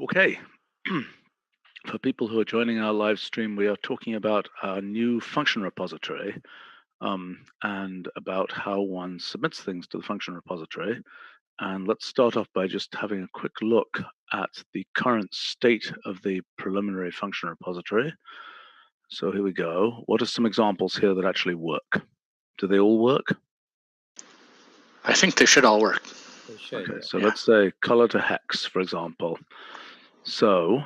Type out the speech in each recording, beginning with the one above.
Okay. For people who are joining our live stream, we are talking about our new function repository and about how one submits things to the function repository. And let's start off by just having a quick look at the current state of the preliminary function repository. So here we go. What are some examples here that actually work? Do they all work? I think they should all work. They should. Okay, so let's say color to hex, for example. So,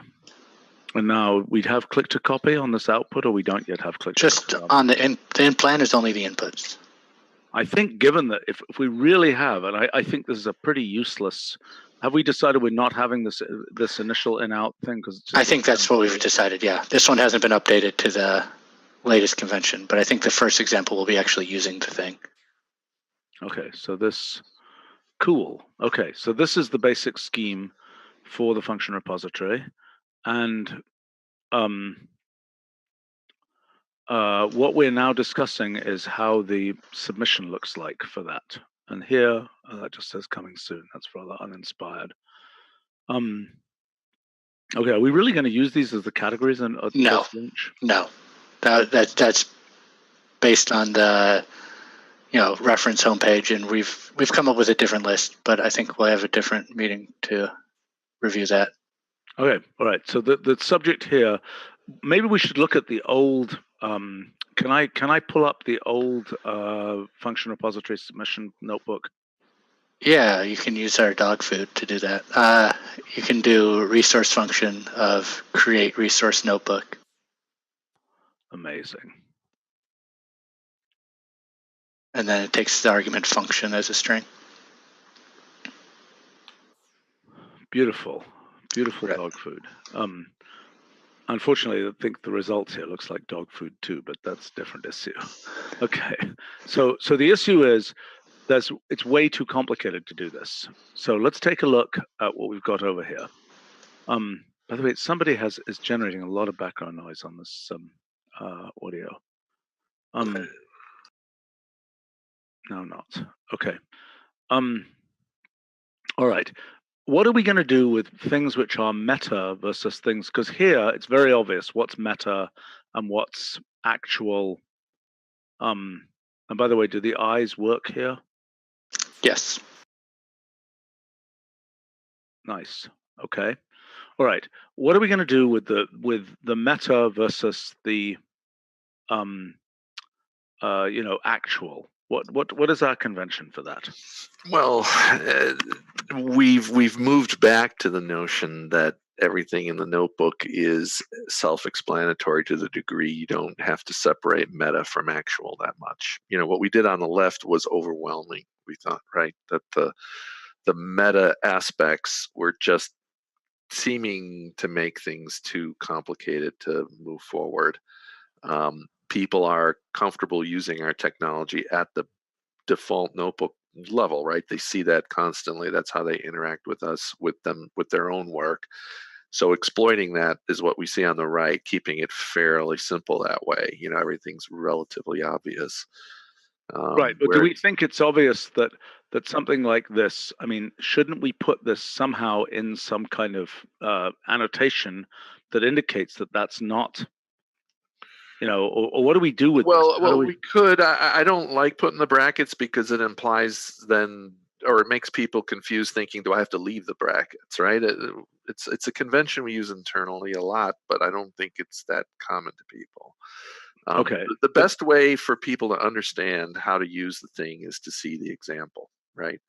and now we'd have click to copy on this output, or we don't yet have click to Just copy on the in plan is only the inputs. I think given that if we really have, and I think this is a pretty useless, have we decided we're not having this initial in-out thing? Because I think that's what we've decided, yeah. This one hasn't been updated to the latest convention, but I think the first example will be actually using the thing. Okay, so this, cool. Okay, so this is the basic scheme for the function repository. And what we're now discussing is how the submission looks like for that. And here, that just says coming soon. That's rather uninspired. Okay, are we really going to use these as the categories and No, no. That's based on the reference homepage, and we've come up with a different list, but I think we'll have a different meeting to review that. Okay, all right. So the subject here, maybe we should look at the old. Can I pull up the old function repository submission notebook? Yeah, you can use our dog food to do that. You can do resource function of create resource notebook. Amazing. And then it takes the argument function as a string. Beautiful, beautiful Right. dog food. Unfortunately, I think the results here looks like dog food too, but that's a different issue. Okay, so the issue is it's way too complicated to do this. So let's take a look at what we've got over here. By the way, somebody is generating a lot of background noise on this audio. No, not. Okay. All right. What are we going to do with things which are meta versus things? Because here it's very obvious what's meta and what's actual. And by the way, do the eyes work here? Yes. Nice. Okay. All right. What are we going to do with the meta versus the actual? What is our convention for that? Well, we've moved back to the notion that everything in the notebook is self-explanatory to the degree you don't have to separate meta from actual that much. What we did on the left was overwhelming, we thought, right? That the meta aspects were just seeming to make things too complicated to move forward. People are comfortable using our technology at the default notebook level, right? They see that constantly. That's how they interact with us, with their own work. So exploiting that is what we see on the right, keeping it fairly simple that way. Everything's relatively obvious. Right, but do we think it's obvious that something like this, I mean, shouldn't we put this somehow in some kind of annotation that indicates that that's not, or what do we do with this? We could. I don't like putting the brackets because it implies then, or it makes people confused thinking, do I have to leave the brackets, right? It's a convention we use internally a lot, but I don't think it's that common to people. Okay. The best way for people to understand how to use the thing is to see the example, right?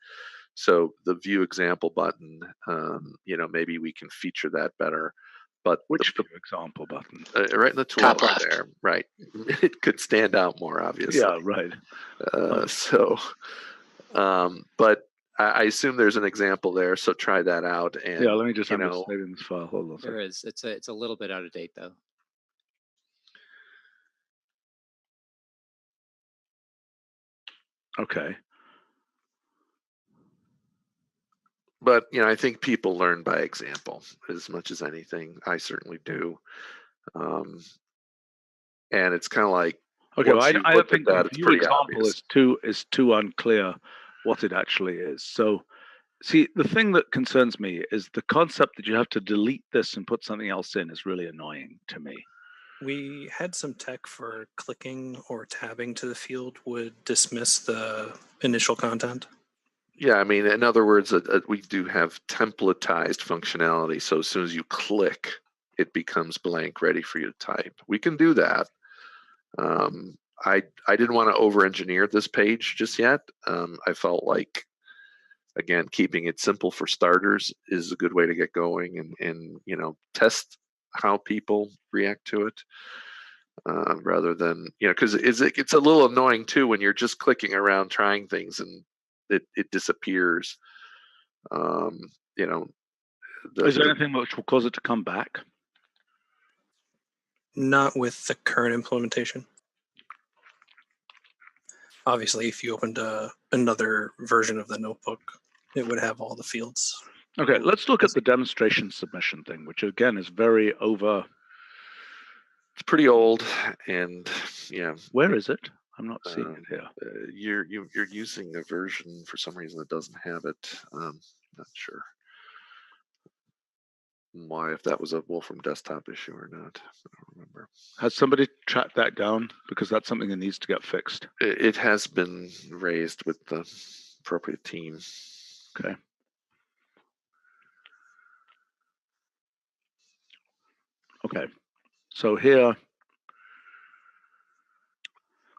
So the view example button, maybe we can feature that better. But which view example button? Right in the toolbar there, right? It could stand out more, obviously. Yeah, right. But I assume there's an example there, so try that out. And yeah, let me just saving this file. Hold on. There is. It's a little bit out of date though. Okay. But I think people learn by example as much as anything. I certainly do. And it's kind of like, okay. Well, I don't think that view example is too unclear what it actually is. So See, the thing that concerns me is the concept that you have to delete this and put something else in is really annoying to me. We had some tech for clicking or tabbing to the field would dismiss the initial content. Yeah, I mean, in other words, we do have templatized functionality. So as soon as you click, it becomes blank, ready for you to type. We can do that. I didn't want to over-engineer this page just yet. I felt like, again, keeping it simple for starters is a good way to get going, and test how people react to it, rather than because it's a little annoying too when you're just clicking around trying things and it disappears. Is there anything which will cause it to come back? Not with the current implementation. Obviously, if you opened another version of the notebook, it would have all the fields. Okay, let's look at the demonstration submission thing, which again is very over. It's pretty old, and yeah. Where is it? I'm not seeing it here. You're using a version for some reason that doesn't have it. Not sure why, if that was a Wolfram desktop issue or not. I don't remember. Has somebody tracked that down? Because that's something that needs to get fixed. It has been raised with the appropriate team. Okay. Okay. So here.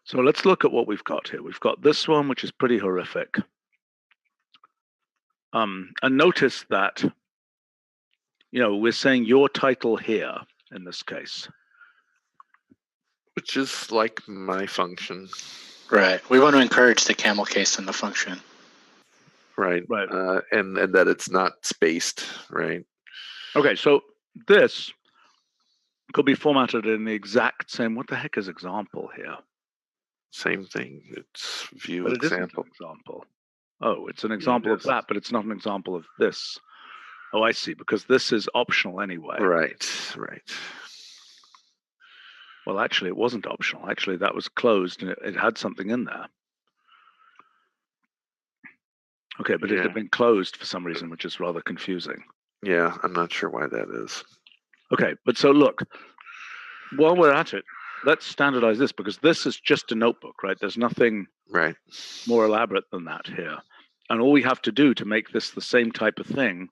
So let's look at what we've got here. We've got this one, which is pretty horrific. And notice that, we're saying your title here in this case. Which is like my function. Right. We want to encourage the camel case in the function. Right. Right. And that it's not spaced, right? Okay, so this could be formatted in the exact same. What the heck is example here? Same thing. It's view But it isn't an example. example. Oh, it's an example of that, but it's not an example of this. Oh, I see, because this is optional anyway. Right. Well, actually, it wasn't optional. Actually, that was closed, and it had something in there. Okay, but it had been closed for some reason, which is rather confusing. Yeah, I'm not sure why that is. Okay, but so look, while we're at it, let's standardize this, because this is just a notebook, right? There's nothing more elaborate than that here. And all we have to do to make this the same type of thing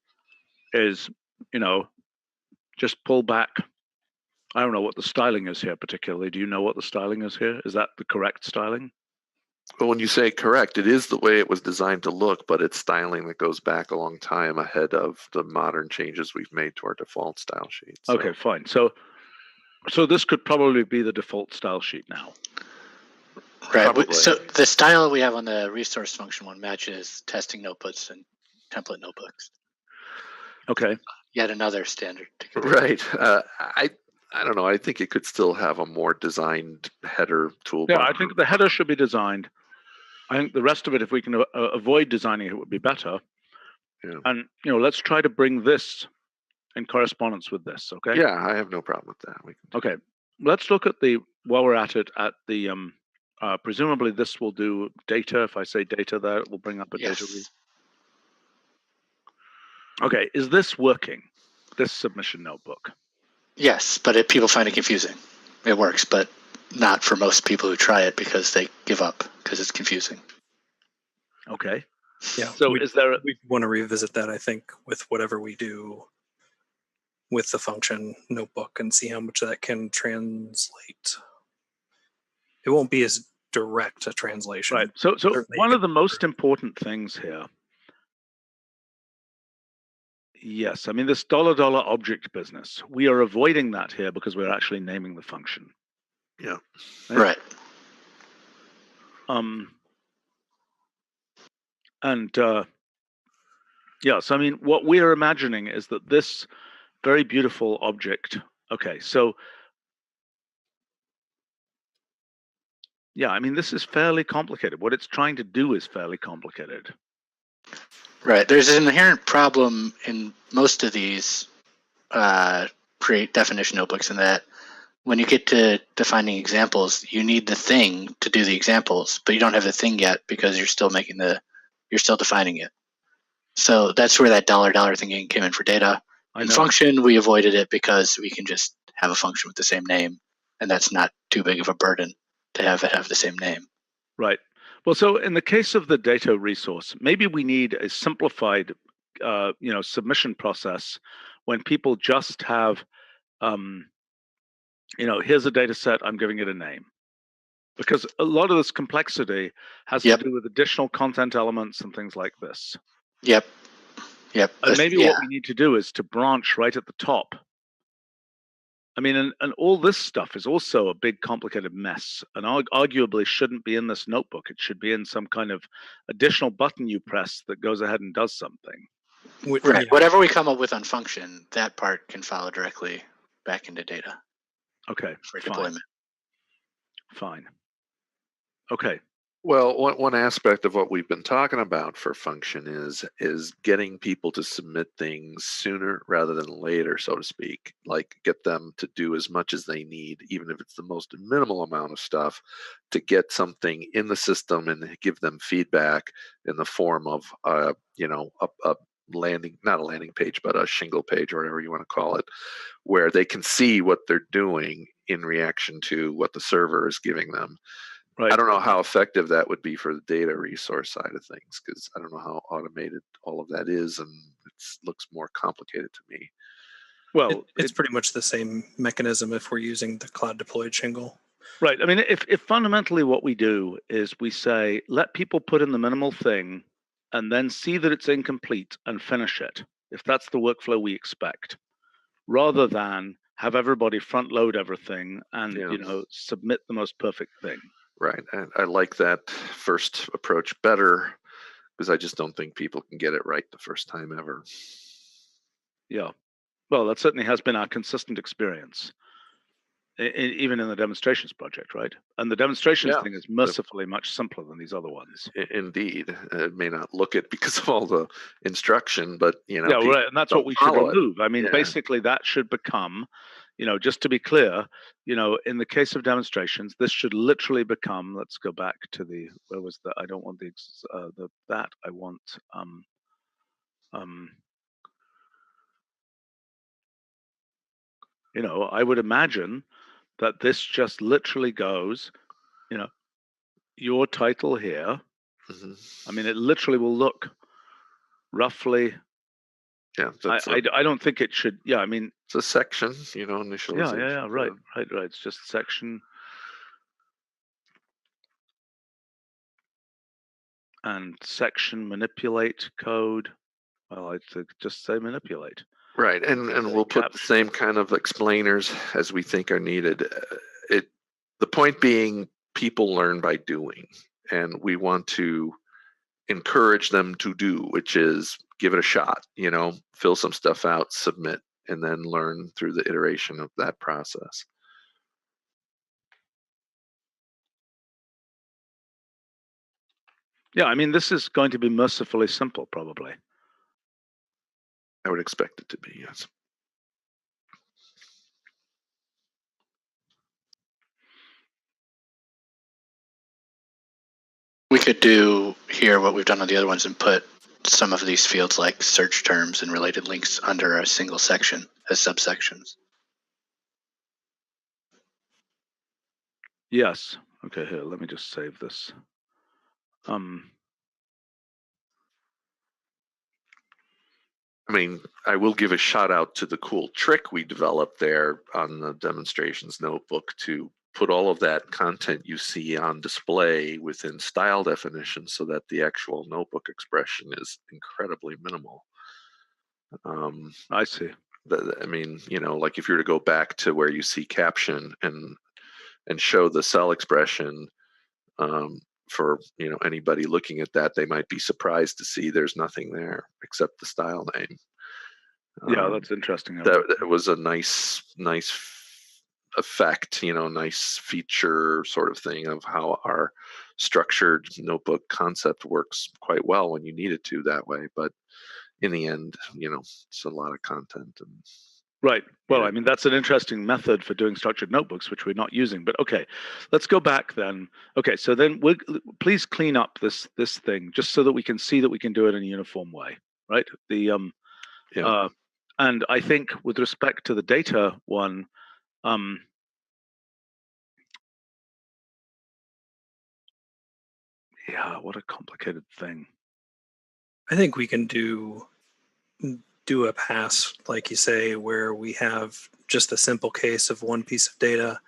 is, just pull back. I don't know what the styling is here particularly. Do you know what the styling is here? Is that the correct styling? Well, when you say correct, it is the way it was designed to look, but it's styling that goes back a long time ahead of the modern changes we've made to our default style sheet. So. Okay, fine. So this could probably be the default style sheet now. Right. Probably. So the style we have on the resource function one matches testing notebooks and template notebooks. Okay. Yet another standard. Right. I don't know. I think it could still have a more designed header toolbar. Yeah, I think the header should be designed. I think the rest of it, if we can avoid designing it, would be better. Yeah. And let's try to bring this in correspondence with this. Okay. Yeah, I have no problem with that. Okay. Let's look at while we're at it, at the presumably this will do data. If I say data there, it will bring up a data read. Okay. Is this working? This submission notebook? Yes, but people find it confusing. It works, but not for most people who try it because they give up because it's confusing. Okay. Yeah. So we want to revisit that, I think, with whatever we do with the function notebook and see how much that can translate. It won't be as direct a translation. Right. So one of the most important things here. Yes, I mean this $$ object business. We are avoiding that here because we're actually naming the function. Yeah. Right. So I mean what we're imagining is that this very beautiful object. Okay, so yeah, I mean this is fairly complicated. What it's trying to do is fairly complicated. Right. There's an inherent problem in most of these create definition notebooks in that when you get to defining examples, you need the thing to do the examples, but you don't have the thing yet because you're still defining it. So that's where that $$ thing came in for data. I In know. function, we avoided it because we can just have a function with the same name, and that's not too big of a burden to have it have the same name. Right. Well, so in the case of the data resource, maybe we need a simplified, submission process when people just have, here's a data set, I'm giving it a name. Because a lot of this complexity has Yep. to do with additional content elements and things like this. Yep. And maybe yeah. what we need to do is to branch right at the top. I mean, and all this stuff is also a big complicated mess, and arguably shouldn't be in this notebook. It should be in some kind of additional button you press that goes ahead and does something. Right. Whatever we come up with on function, that part can follow directly back into data. Okay. For fine. deployment. Fine. Okay. Well, one aspect of what we've been talking about for function is getting people to submit things sooner rather than later, so to speak. Like get them to do as much as they need, even if it's the most minimal amount of stuff, to get something in the system and give them feedback in the form of a landing, not a landing page, but a shingle page or whatever you want to call it, where they can see what they're doing in reaction to what the server is giving them. Right. I don't know how effective that would be for the data resource side of things, because I don't know how automated all of that is, and it looks more complicated to me. Well, it's pretty much the same mechanism if we're using the cloud deployed shingle. Right. I mean, if fundamentally what we do is we say, let people put in the minimal thing and then see that it's incomplete and finish it, if that's the workflow we expect, rather than have everybody front load everything and, submit the most perfect thing. Right. And I like that first approach better because I just don't think people can get it right the first time ever. Yeah. Well, that certainly has been our consistent experience, even in the demonstrations project, right? And the demonstrations thing is mercifully much simpler than these other ones. Indeed. It may not look it because of all the instruction, but, Yeah, right. And that's what we should remove. I mean, Yeah. basically that should become, just to be clear, in the case of demonstrations, this should literally become, let's go back to where was the, I don't want that, I want, I would imagine that this just literally goes, your title here. Mm-hmm. I mean, it literally will look roughly. Yeah, I don't think it should. Yeah, I mean, it's a section, initialization. Yeah, right. It's just section. And section manipulate code. Well, I'd just say manipulate. Right, and we'll put the same kind of explainers as we think are needed. The point being, people learn by doing, and we want to encourage them to do, which is give it a shot, fill some stuff out, submit, and then learn through the iteration of that process. Yeah, I mean, this is going to be mercifully simple, probably. I would expect it to be, yes. We could do here what we've done on the other ones and put some of these fields like search terms and related links under a single section as subsections. Yes. Okay, here, let me just save this. I mean, I will give a shout out to the cool trick we developed there on the demonstrations notebook to put all of that content you see on display within style definitions so that the actual notebook expression is incredibly minimal. I see. I mean, like if you were to go back to where you see caption and show the cell expression, for anybody looking at that, they might be surprised to see there's nothing there except the style name. Yeah, that's interesting. That was a nice effect, nice feature sort of thing of how our structured notebook concept works quite well when you need it to that way. But in the end, it's a lot of content. Right. Well, I mean, that's an interesting method for doing structured notebooks, which we're not using. But okay, let's go back then. Okay, so then please clean up this thing just so that we can see that we can do it in a uniform way, right? Yeah. And I think with respect to the data one, yeah, what a complicated thing. I think we can do a pass, like you say, where we have just a simple case of one piece of data,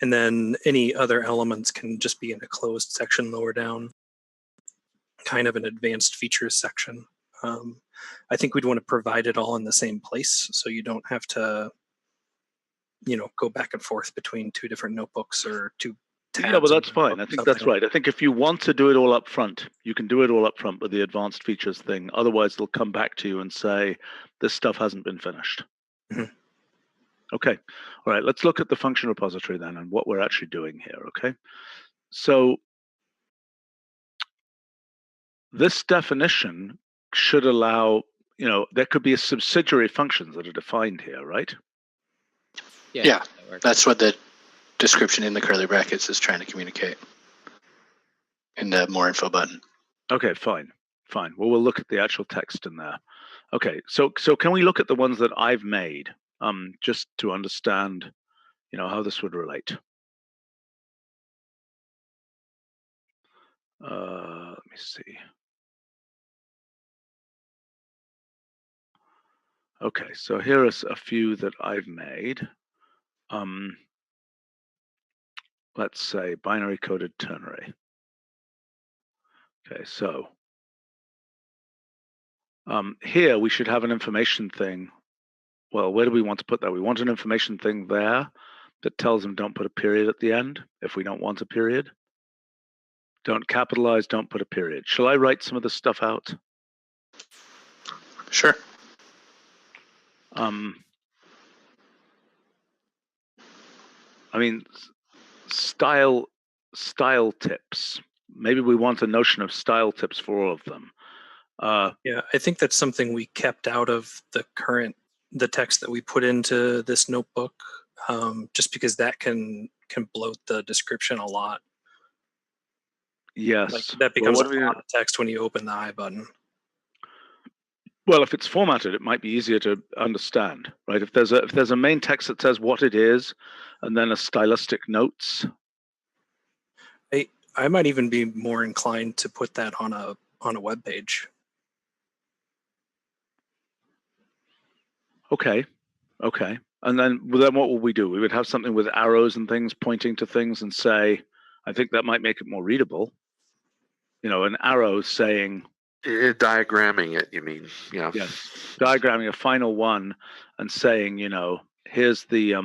and then any other elements can just be in a closed section lower down, kind of an advanced features section. I think we'd want to provide it all in the same place, so you don't have to, go back and forth between two different notebooks or two tabs. Yeah, well, that's in fine. I think that's right. I think if you want to do it all up front, you can do it all up front with the advanced features thing. Otherwise, they'll come back to you and say, this stuff hasn't been finished. Mhm. Okay. All right. Let's look at the function repository then and what we're actually doing here. Okay. So this definition should allow, there could be subsidiary functions that are defined here, right? Yeah, that works. that's what the description in the curly brackets is trying to communicate in the more info button. Okay, fine. Well, we'll look at the actual text in there. Okay, so can we look at the ones that I've made, just to understand, how this would relate? Let me see. Okay, so here are a few that I've made. Let's say binary coded ternary. Okay, so here we should have an information thing. Well, where do we want to put that? We want an information thing there that tells them don't put a period at the end if we don't want a period. Don't capitalize, don't put a period. Shall I write some of this stuff out? Sure. I mean, style tips. Maybe we want a notion of style tips for all of them. Yeah, I think that's something we kept out of the text that we put into this notebook, just because that can bloat the description a lot. Yes. Like that becomes a lot of text when you open the I button. Well, if it's formatted, it might be easier to understand, right? If there's a main text that says what it is, and then a stylistic notes. I might even be more inclined to put that on a web page. Okay. And then what would we do? We would have something with arrows and things pointing to things and say, I think that might make it more readable. An arrow saying. Diagramming it, you mean? Yeah. Yes. Diagramming a final one and saying, here's the.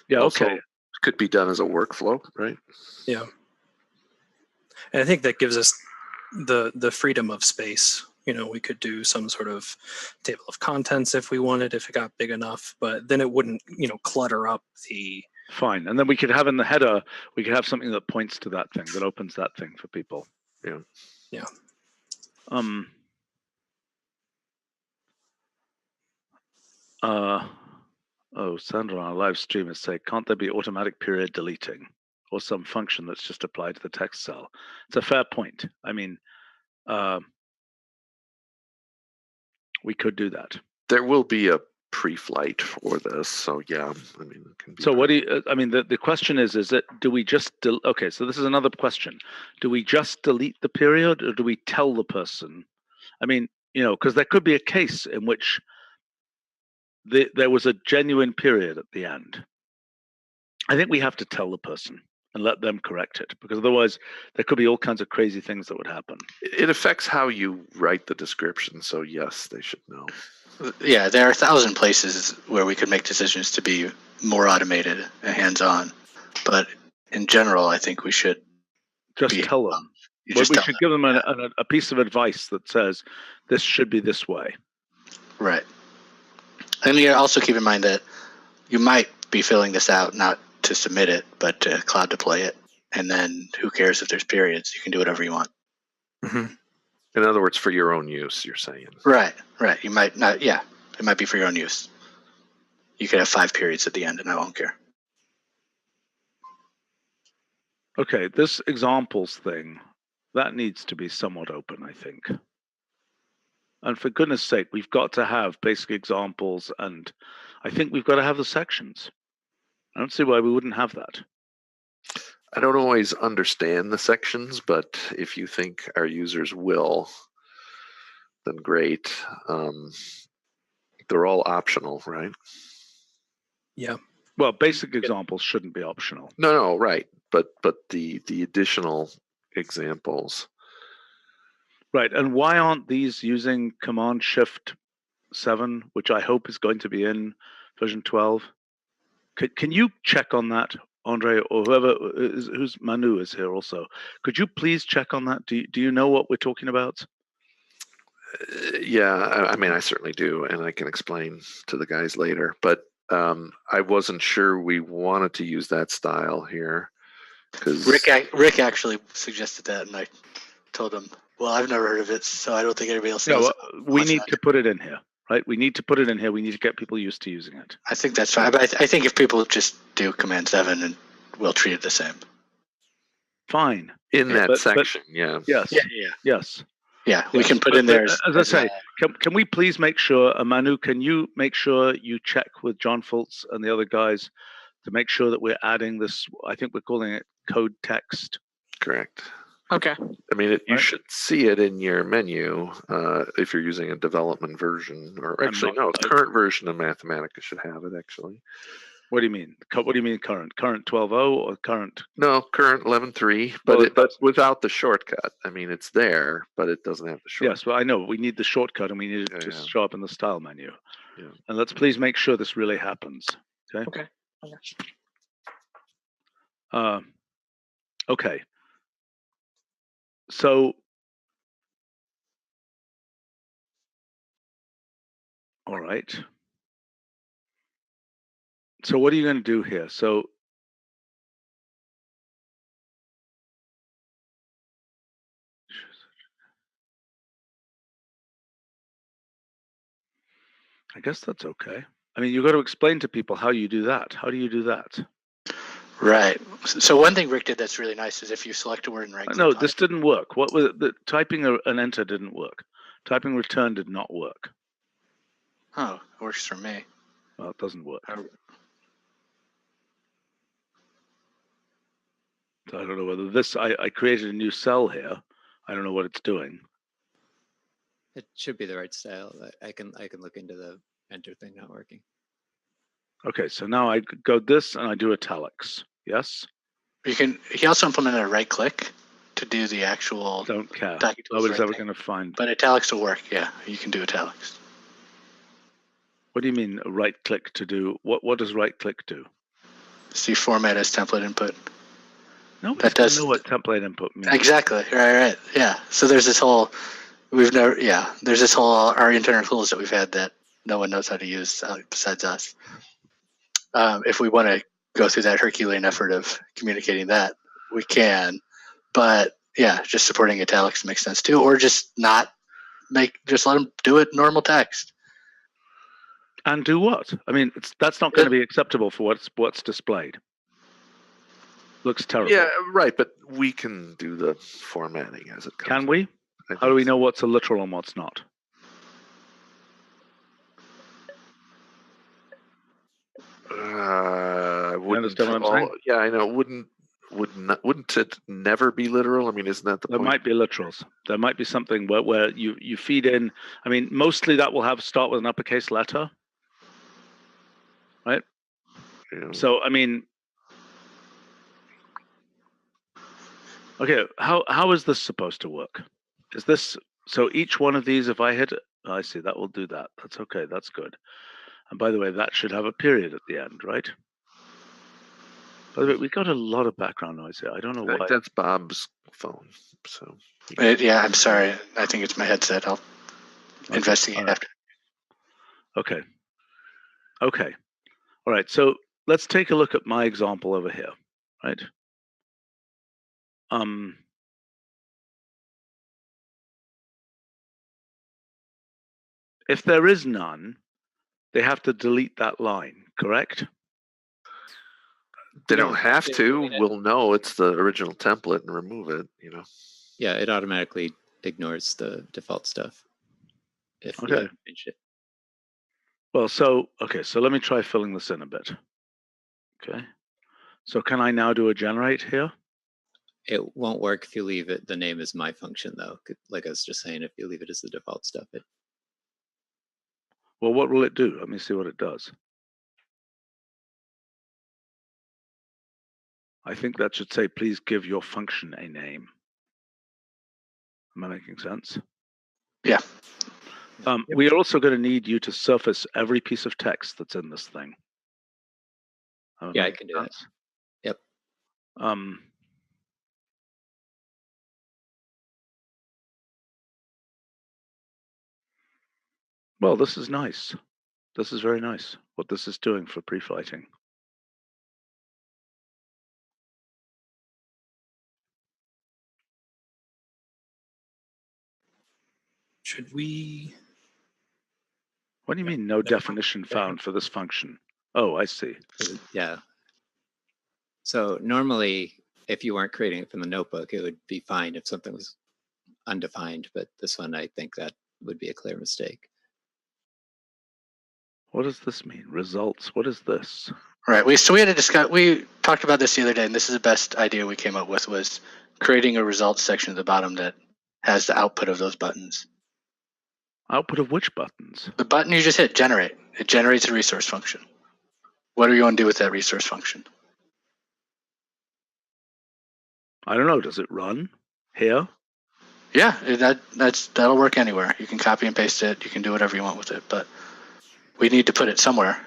Yeah. Also, okay. could be done as a workflow, right? Yeah. And I think that gives us the freedom of space. We could do some sort of table of contents if we wanted, if it got big enough, but then it wouldn't, clutter up the. Fine. And then we could have in the header, we could have something that points to that thing, that opens that thing for people. Yeah. Yeah. Sandra on our live stream is saying, can't there be automatic period deleting or some function that's just applied to the text cell? It's a fair point. I mean, we could do that. There will be a pre-flight for this, so yeah. I mean, it can be. So what do you? I mean, the question is it? Do we just? Okay, so this is another question. Do we just delete the period, or do we tell the person? I mean, because there could be a case in which there was a genuine period at the end. I think we have to tell the person and let them correct it, because otherwise there could be all kinds of crazy things that would happen. It affects how you write the description, so yes, they should know. Yeah, there are 1,000 places where we could make decisions to be more automated and hands-on, but in general, I think we should just tell them. We should give them a piece of advice that says this should be this way. Right. And you also keep in mind that you might be filling this out not to submit it, but to cloud deploy it. And then who cares if there's periods? You can do whatever you want. Mm-hmm. In other words, for your own use, you're saying. Right. You might not. Yeah, it might be for your own use. You could have 5 periods at the end, and I won't care. Okay, this examples thing. That needs to be somewhat open, I think. And for goodness sake, we've got to have basic examples, and I think we've got to have the sections. I don't see why we wouldn't have that. I don't always understand the sections, but if you think our users will, then great. They're all optional, right? Yeah. Well, basic examples shouldn't be optional. No, right. But the additional examples. Right, and why aren't these using Command Shift 7, which I hope is going to be in version 12? Can you check on that, Andre, or whoever who's Manu is here also? Could you please check on that? Do you know what we're talking about? Yeah, I mean, I certainly do, and I can explain to the guys later. But I wasn't sure we wanted to use that style here because Rick actually suggested that, and I told him, "Well, I've never heard of it, so I don't think anybody else knows." We need to put it in here, right? We need to put it in here. We need to get people used to using it. I think that's fine, but I think if people just do Command 7, and we'll treat it the same. Fine. in that section, yeah. Yes. Yes. Yeah, we can put in there. As I say, can we please make sure, Manu, can you make sure you check with John Fultz and the other guys to make sure that we're adding this, I think we're calling it code text. Correct. Okay. I mean, you should see it in your menu if you're using a development version, or actually, no, current version of Mathematica should have it, actually. What do you mean? What do you mean current? Current 12.0 or current? No, current 11.3, but without the shortcut. I mean, it's there, but it doesn't have the shortcut. Yes, well, I know. We need the shortcut, and we need it to show up in the style menu. Yeah. And let's please make sure this really happens. Okay. Okay. So, all right. So what are you going to do here? So I guess that's okay. I mean, you've got to explain to people how you do that. How do you do that? Right. So one thing Rick did that's really nice is if you select a word and right-click No, this didn't work. What was the typing an enter didn't work. Typing return did not work. Oh, it works for me. Well, it doesn't work. So I don't know whether this. I created a new cell here. I don't know what it's doing. It should be the right style. I can look into the enter thing not working. Okay, so now I go this and I do italics. Yes. You can. He also implemented a right-click to do the actual. Don't care. Nobody's ever going to find. But italics will work. Yeah, you can do italics. What do you mean right-click to do? What does right-click do? See format as template input. Nobody does know what template input means. Exactly. Right. Yeah. So there's this whole. There's this whole our internal tools that we've had that no one knows how to use besides us. If we want to go through that Herculean effort of communicating that, we can. But yeah, just supporting italics makes sense too, or just let them do it normal text. And do what? I mean, that's not going to be acceptable for what's displayed. Looks terrible. Yeah, right. But we can do the formatting as it comes. Can we? How do we know what's a literal and what's not? You understand what I'm saying? Yeah, I know. Wouldn't it never be literal? I mean, isn't that the point? There might be literals. There might be something where you feed in. I mean, mostly that will start with an uppercase letter, right? Yeah. So I mean, okay, how is this supposed to work? Is this so? Each one of these, if I hit, I see that will do that. That's okay. That's good. And by the way, that should have a period at the end, right? By the way, we got a lot of background noise here. I don't know why. That's Bob's phone. So. Yeah, I'm sorry. I think it's my headset. I'll investigate after. Okay. All right. So let's take a look at my example over here, right? If there is none, they have to delete that line, correct? They don't have to. We'll know it's the original template and remove it, Yeah, it automatically ignores the default stuff if we Okay. haven't changed it. Well, so let me try filling this in a bit. Okay. So can I now do a generate here? It won't work if you leave it. The name is my function, though. Like I was just saying, if you leave it as the default stuff, it. Well, what will it do? Let me see what it does. I think that should say, please give your function a name. Am I making sense? Yeah. We are also going to need you to surface every piece of text that's in this thing. Yeah, I can do that. Yep. Well, this is nice. This is very nice, what this is doing for pre-flighting. Should we? What do you mean no definition found for this function? Oh, I see. Yeah. So normally, if you weren't creating it from the notebook, it would be fine if something was undefined. But this one, I think that would be a clear mistake. What does this mean? Results. What is this? Right. We had to discuss. We talked about this the other day, and this is the best idea we came up with: was creating a results section at the bottom that has the output of those buttons. Output of which buttons? The button you just hit, generate. It generates a resource function. What are you going to do with that resource function? I don't know. Does it run here? Yeah, that'll work anywhere. You can copy and paste it. You can do whatever you want with it, but we need to put it somewhere.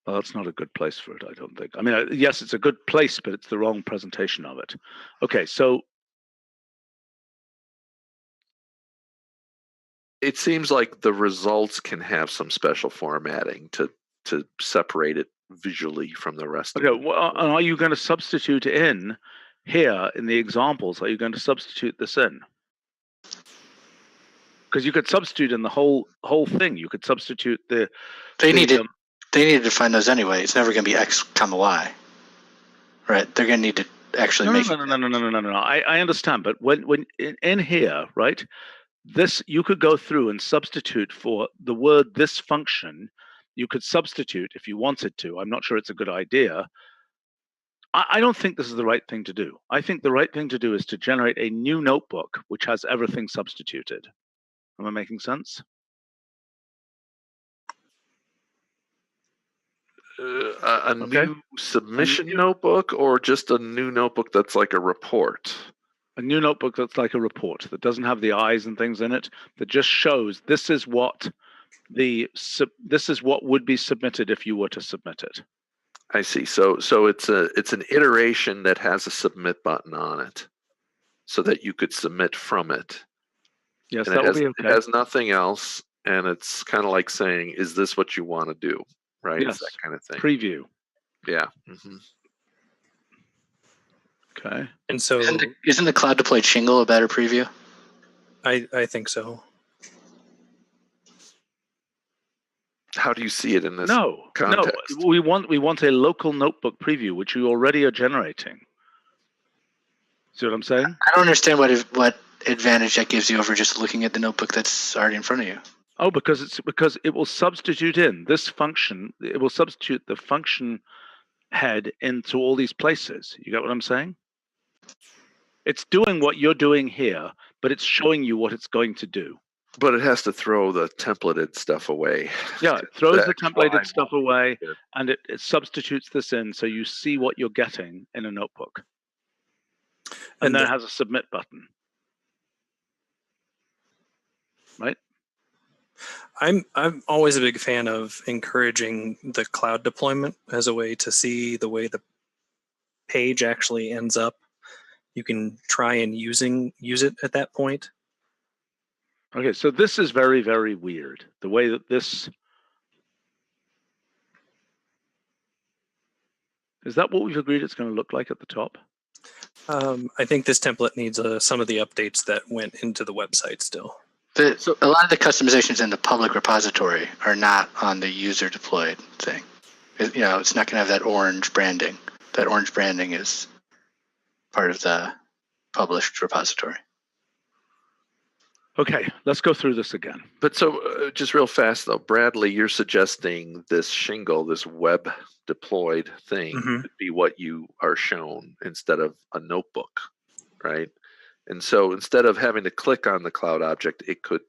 Well, that's not a good place for it, I don't think. I mean, yes, it's a good place, but it's the wrong presentation of it. Okay, so it seems like the results can have some special formatting to separate it visually from the rest of it. Well, are you going to substitute in here in the examples? Are you going to substitute this in? Because you could substitute in the whole thing. You could substitute the. They need to define those anyway. It's never going to be x comma y, right? They're going to need to actually make. No. I understand, but when in here, right? This you could go through and substitute for the word this function. You could substitute if you wanted to. I'm not sure it's a good idea. I don't think this is the right thing to do. I think the right thing to do is to generate a new notebook which has everything substituted. Am I making sense? New submission notebook, or just a new notebook that's like a report? A new notebook that's like a report that doesn't have the eyes and things in it, that just shows this is what would be submitted if you were to submit it. I see. So it's an iteration that has a submit button on it, so that you could submit from it. Yes, and that would be okay. It has nothing else, and it's kind of like saying, "Is this what you want to do?" Right? Yes. It's that kind of thing. Preview. Yeah. Mm-hmm. Okay. And so, isn't the cloud deployed shingle a better preview? I think so. How do you see it in this context? No. We want a local notebook preview, which you already are generating. See what I'm saying? I don't understand what advantage that gives you over just looking at the notebook that's already in front of you. Oh, because it will substitute in this function. It will substitute the function head into all these places. You get what I'm saying? It's doing what you're doing here, but it's showing you what it's going to do. But it has to throw the templated stuff away. Yeah, it throws the templated stuff away, and it substitutes this in, so you see what you're getting in a notebook. And then it has a submit button. Right? I'm always a big fan of encouraging the cloud deployment as a way to see the way the page actually ends up. You can try and use it at that point. Okay, so this is very, very weird. The way that this is that what we've agreed it's going to look like at the top? I think this template needs some of the updates that went into the website still. A lot of the customizations in the public repository are not on the user deployed thing. It's not going to have that orange branding. That orange branding is part of the published repository. Okay, let's go through this again. But so just real fast though, Bradley, you're suggesting this shingle, this web deployed thing Mhm. could be what you are shown instead of a notebook, right? And so instead of having to click on the cloud object, it could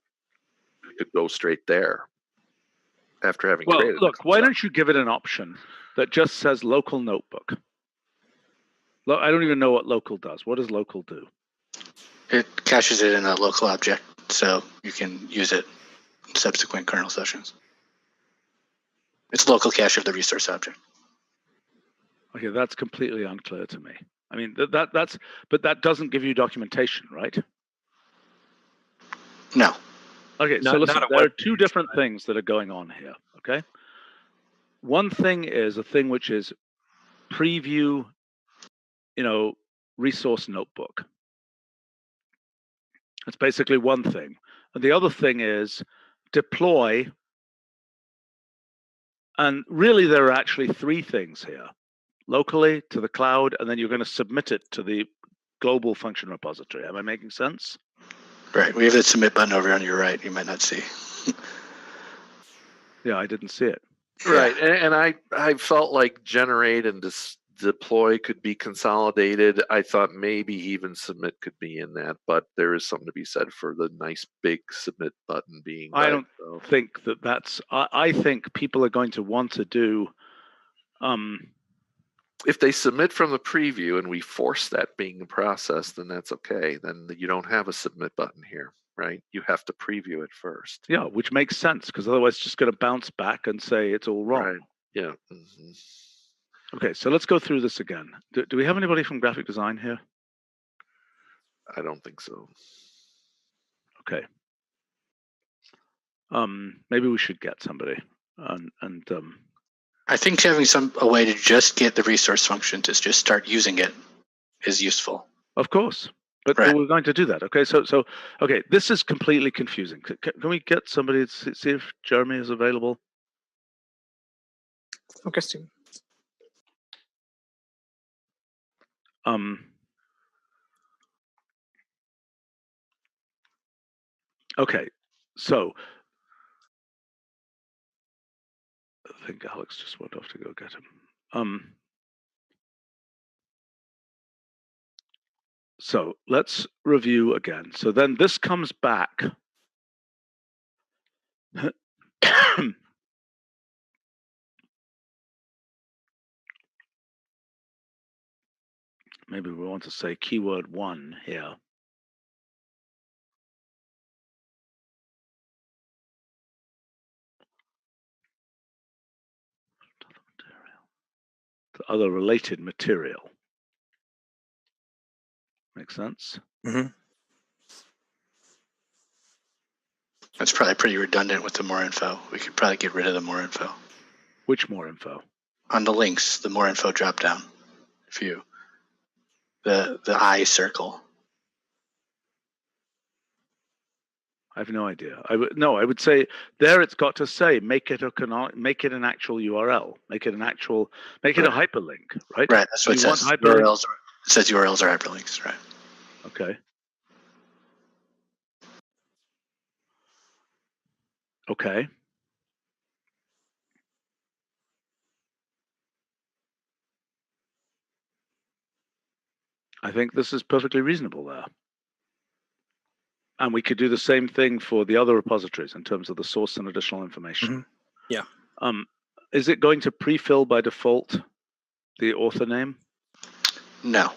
go straight there after having Well, created. look, why don't you give it an option that just says local notebook? I don't even know what local does. What does local do? It caches it in a local object, so you can use it in subsequent kernel sessions. It's local cache of the resource object. Okay, that's completely unclear to me. I mean, but that doesn't give you documentation, right? No. Okay, so Not listen, a there are web two page, different but- things that are going on here, okay? One thing is a thing which is preview, resource notebook. That's basically one thing. And the other thing is deploy. And really, there are actually three things here. Locally to the cloud, and then you're going to submit it to the global function repository. Am I making sense? Right. We have the submit button over on your right. You might not see. Yeah, I didn't see it. Right, and I felt like generate and deploy could be consolidated. I thought maybe even submit could be in that, but there is something to be said for the nice big submit button being. I don't think that's. I think people are going to want to do. If they submit from the preview and we force that being processed, then that's okay. Then you don't have a submit button here, right? You have to preview it first. Yeah, which makes sense because otherwise it's just going to bounce back and say it's all wrong. Right. Yeah. Mm-hmm. Okay, so let's go through this again. Do we have anybody from graphic design here? I don't think so. Okay. Maybe we should get somebody. I think having a way to just get the resource function to just start using it is useful. Of course, but Right. we're going to do that. Okay, so okay, this is completely confusing. Can we get somebody to see if Jeremy is available? Okay, Steve. Okay, so I think Alex just went off to go get him. So let's review again. So then this comes back. Maybe we want to say keyword 1 here. The other related material. Makes sense? Mm-hmm. That's probably pretty redundant with the more info. We could probably get rid of the more info. Which more info? On the links, the more info drop down view. The I circle. I have no idea. I would say there it's got to say make it an actual URL, make it a hyperlink, right? Right, that's what it You want says. hyperlinks? It says URLs are hyperlinks, right? Okay. Okay. I think this is perfectly reasonable there. And we could do the same thing for the other repositories in terms of the source and additional information. Mm-hmm. Yeah. Is it going to pre-fill by default the author name? No.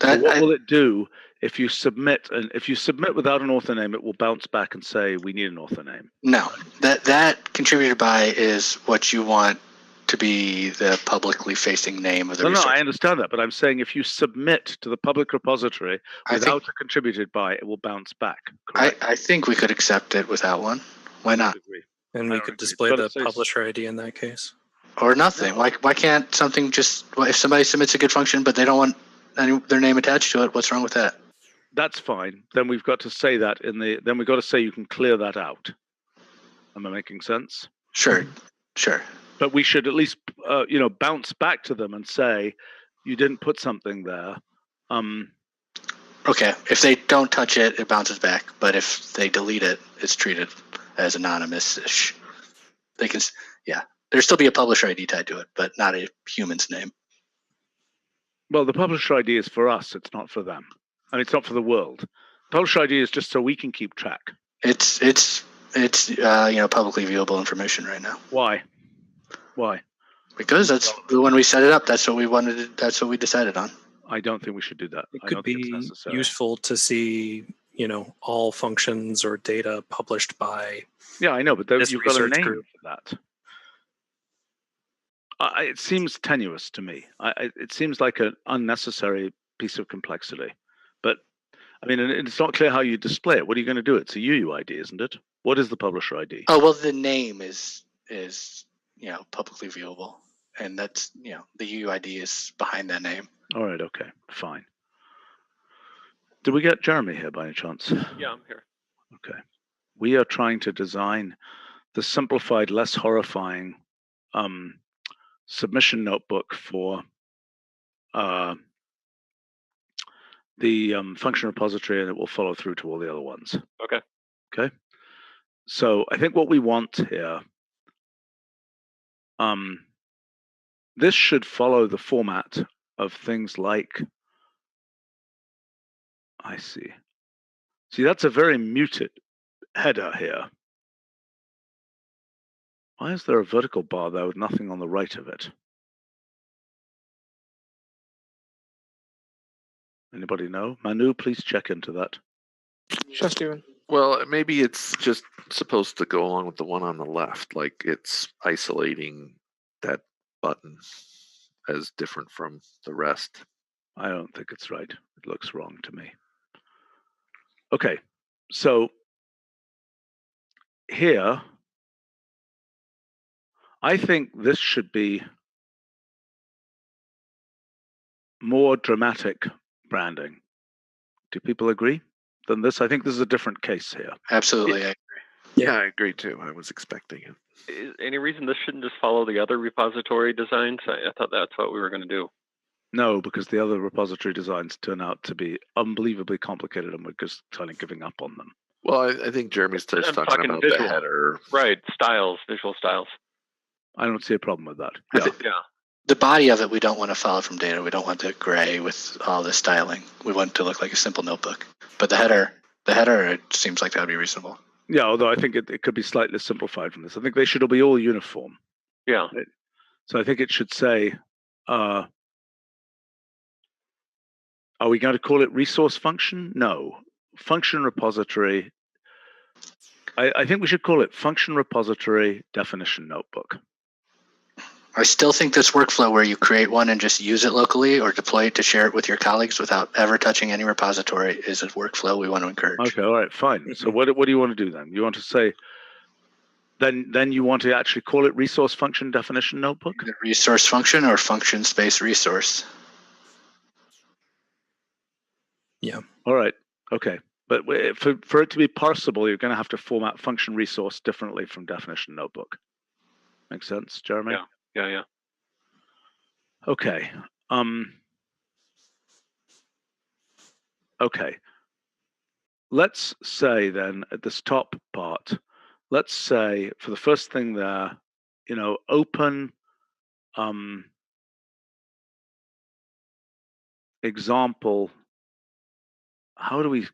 What will it do if you submit? And if you submit without an author name, it will bounce back and say we need an author name. No. That contributed by is what you want to be the publicly facing name of the resource. No, I understand that, but I'm saying if you submit to the public repository without a contributed by, it will bounce back. I think we could accept it without one. Why not? And we could display the publisher ID in that case. Or nothing. No. Why can't something just, if somebody submits a good function but they don't want their name attached to it, what's wrong with that? That's fine. Then we've got to say that then we've got to say you can clear that out. Am I making sense? Sure. Sure. But we should at least, bounce back to them and say, you didn't put something there. Okay, if they don't touch it, it bounces back. But if they delete it, it's treated as anonymous-ish. They can, yeah. There'll still be a publisher ID tied to it, but not a human's name. Well, the publisher ID is for us. It's not for them. I mean, it's not for the world. Publisher ID is just so we can keep track. It's publicly viewable information right now. Why? Because that's when we set it up. That's what we wanted. That's what we decided on. I don't think we should do that. It I could don't think it's be necessary. useful to see, all functions or data published by. Yeah, I know, but this you've got a research name group. for that. It seems tenuous to me. It seems like an unnecessary piece of complexity. But I mean, it's not clear how you display it. What are you going to do? It's a UUID, isn't it? What is the publisher ID? Oh well, the name is publicly viewable, and that's the UUID is behind that name. All right. Okay. Fine. Did we get Jeremy here by any chance? Yeah, I'm here. Okay. We are trying to design the simplified, less horrifying submission notebook for the function repository, and it will follow through to all the other ones. Okay. Okay. So I think what we want here, this should follow the format of things like, I see. See, that's a very muted header here. Why is there a vertical bar there with nothing on the right of it? Anybody know? Manu, please check into that. Sure, Stephen. Well, maybe it's just supposed to go along with the one on the left, like it's isolating that button as different from the rest. I don't think it's right. It looks wrong to me. Okay, so here, I think this should be more dramatic branding. Do people agree? Than this? I think this is a different case here. Absolutely, I agree. Yeah, I agree too. I was expecting it. Is any reason this shouldn't just follow the other repository designs? I thought that's what we were going to do. No, because the other repository designs turn out to be unbelievably complicated, and we're just kind of giving up on them. Well, I think Jeremy's just I'm talking about visual. the header. Right, visual styles. I don't see a problem with that. Yeah. The body of it, we don't want to follow from data. We don't want the gray with all the styling. We want it to look like a simple notebook. But the header, it seems like that would be reasonable. Yeah, although I think it could be slightly simplified from this. I think they should all be all uniform. Yeah. Right? So I think it should say, are we going to call it resource function? No. Function repository. I think we should call it function repository definition notebook. I still think this workflow where you create one and just use it locally or deploy it to share it with your colleagues without ever touching any repository is a workflow we want to encourage. Okay, all right, fine. So what do you want to do then? You want to say, then you want to actually call it resource function definition notebook? The resource function or function space resource. Yeah. All right, okay. But for it to be parsable, you're going to have to format function resource differently from definition notebook. Make sense, Jeremy? Yeah. Okay. Okay. Let's say then at this top part, let's say for the first thing there, open example. How do we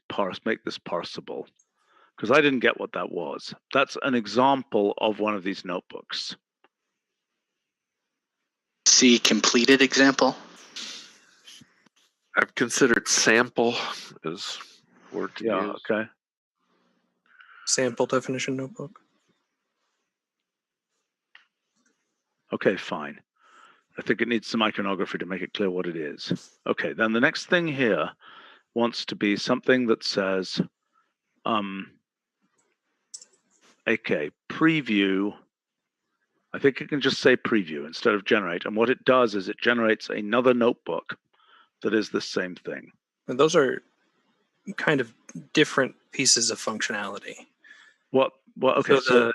make this parsable? Because I didn't get what that was. That's an example of one of these notebooks. See completed example. I've considered sample as word to use. Okay. Sample definition notebook. Okay, fine. I think it needs some iconography to make it clear what it is. Okay, then the next thing here wants to be something that says, okay, preview. I think it can just say preview instead of generate. And what it does is it generates another notebook that is the same thing. And those are kind of different pieces of functionality. What? Okay, so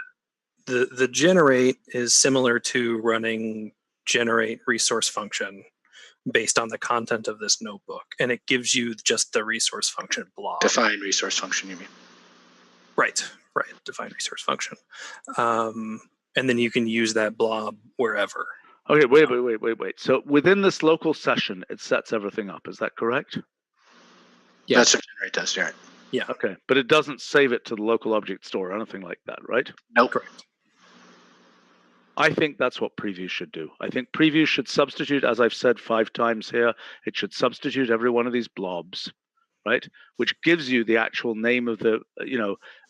the generate is similar to running generate resource function based on the content of this notebook, and it gives you just the resource function blob. Define resource function, you mean? Right. Define resource function. And then you can use that blob wherever. Okay, wait. So within this local session, it sets everything up. Is that correct? Yeah. That's what generate does, right? Yeah. Okay, but it doesn't save it to the local object store or anything like that, right? Nope. Correct. I think that's what preview should do. I think preview should substitute, as I've said 5 times here, it should substitute every one of these blobs, right? Which gives you the actual name of the,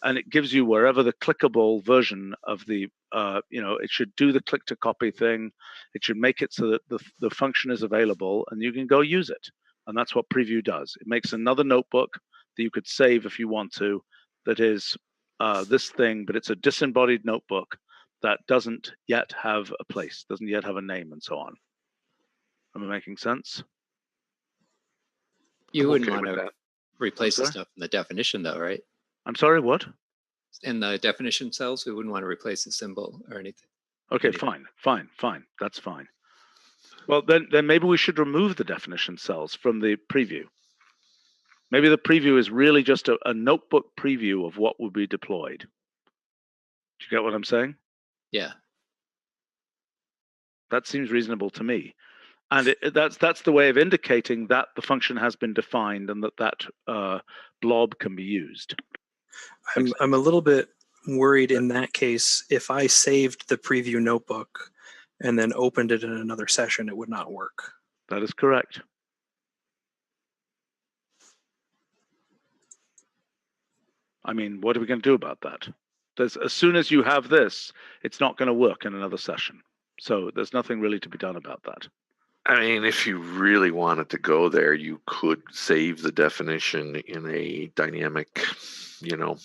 and it gives you wherever the clickable version of the, it should do the click to copy thing. It should make it so that the function is available and you can go use it. And that's what preview does. It makes another notebook that you could save if you want to, that is this thing, but it's a disembodied notebook that doesn't yet have a place, doesn't yet have a name, and so on. Am I making sense? You I'm wouldn't okay want with to that. replace the sorry? stuff in the definition, though, right? I'm sorry, what? In the definition cells, we wouldn't want to replace the symbol or anything. Okay, Anything. fine. That's fine. Well, then maybe we should remove the definition cells from the preview. Maybe the preview is really just a notebook preview of what will be deployed. Do you get what I'm saying? Yeah. That seems reasonable to me. And that's the way of indicating that the function has been defined and that blob can be used. I'm a little bit worried in that case. If I saved the preview notebook and then opened it in another session, it would not work. That is correct. I mean, what are we going to do about that? As soon as you have this, it's not going to work in another session. So there's nothing really to be done about that. I mean, if you really wanted to go there, you could save the definition in a dynamic, No.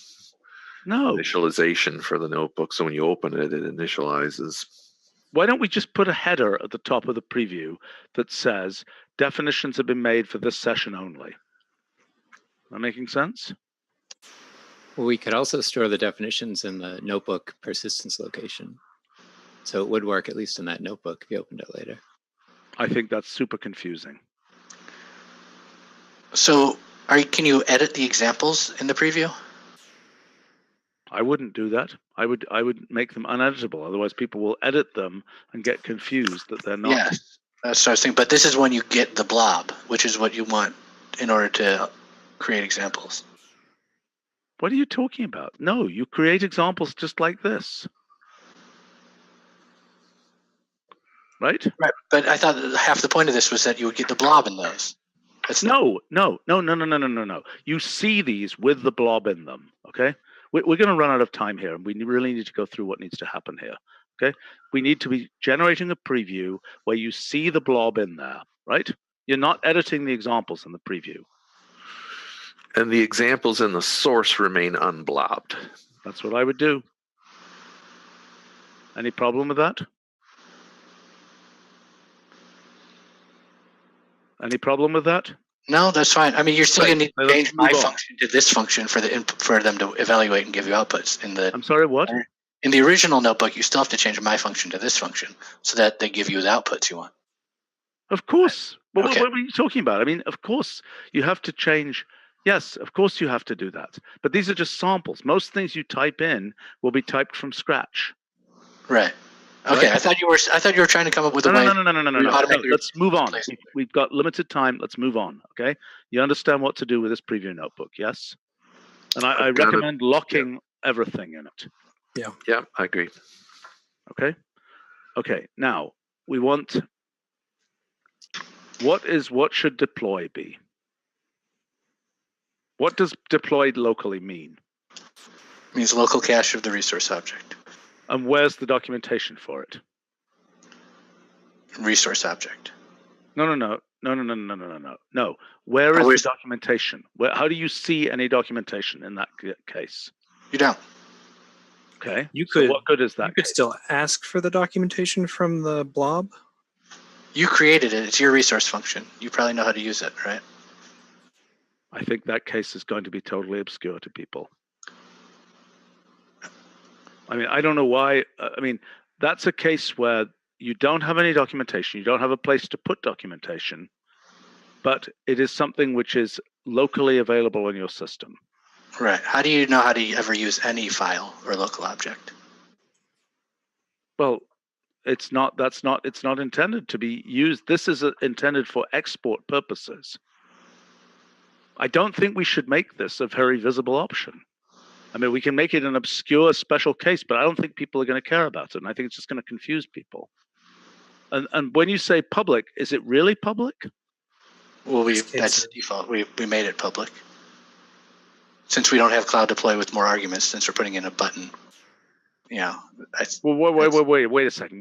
initialization for the notebook. So when you open it, it initializes. Why don't we just put a header at the top of the preview that says definitions have been made for this session only? Am I making sense? Well, we could also store the definitions in the notebook persistence location. So it would work at least in that notebook if you opened it later. I think that's super confusing. So can you edit the examples in the preview? I wouldn't do that. I would make them uneditable. Otherwise, people will edit them and get confused that they're not. Yes, that's what I was thinking. But this is when you get the blob, which is what you want in order to create examples. What are you talking about? No, you create examples just like this. Right? Right. But I thought half the point of this was that you would get the blob in those. That's No. You see these with the blob in them, okay? We're going to run out of time here, and we really need to go through what needs to happen here, okay? We need to be generating a preview where you see the blob in there, right? You're not editing the examples in the preview. And the examples in the source remain unblobbed. That's what I would do. Any problem with that? Any problem with that? No, that's fine. I mean, you're still going to need to Let's change my move on. function to this function for them to evaluate and give you outputs. I'm sorry, what? In the original notebook, you still have to change my function to this function so that they give you the outputs you want. Of course. Well, Okay. what are you talking about? I mean, of course you have to change. Yes, of course you have to do that. But these are just samples. Most things you type in will be typed from scratch. Right. Okay. Right. I thought you were trying to come up with a way. No. Let's move on. We've got limited time. Let's move on. Okay. You understand what to do with this preview notebook, yes? And I recommend locking everything in it. Yeah, I agree. Okay. Okay. Now we want. What should deploy be? What does deployed locally mean? It means local cache of the resource object. And where's the documentation for it? Resource object. No. Where is the documentation? How do you see any documentation in that case? You don't. Okay. So what good is that? You could still ask for the documentation from the blob. You created it. It's your resource function. You probably know how to use it, right? I think that case is going to be totally obscure to people. I mean, I don't know why. I mean, that's a case where you don't have any documentation, you don't have a place to put documentation, but it is something which is locally available in your system. Right. How do you know how to ever use any file or local object? Well, it's not intended to be used. This is intended for export purposes. I don't think we should make this a very visible option. I mean, we can make it an obscure special case, but I don't think people are going to care about it. And I think it's just going to confuse people. And when you say public, is it really public? Well, that's the default. We made it public. Since we don't have cloud deploy with more arguments, since we're putting in a button, well, wait a second.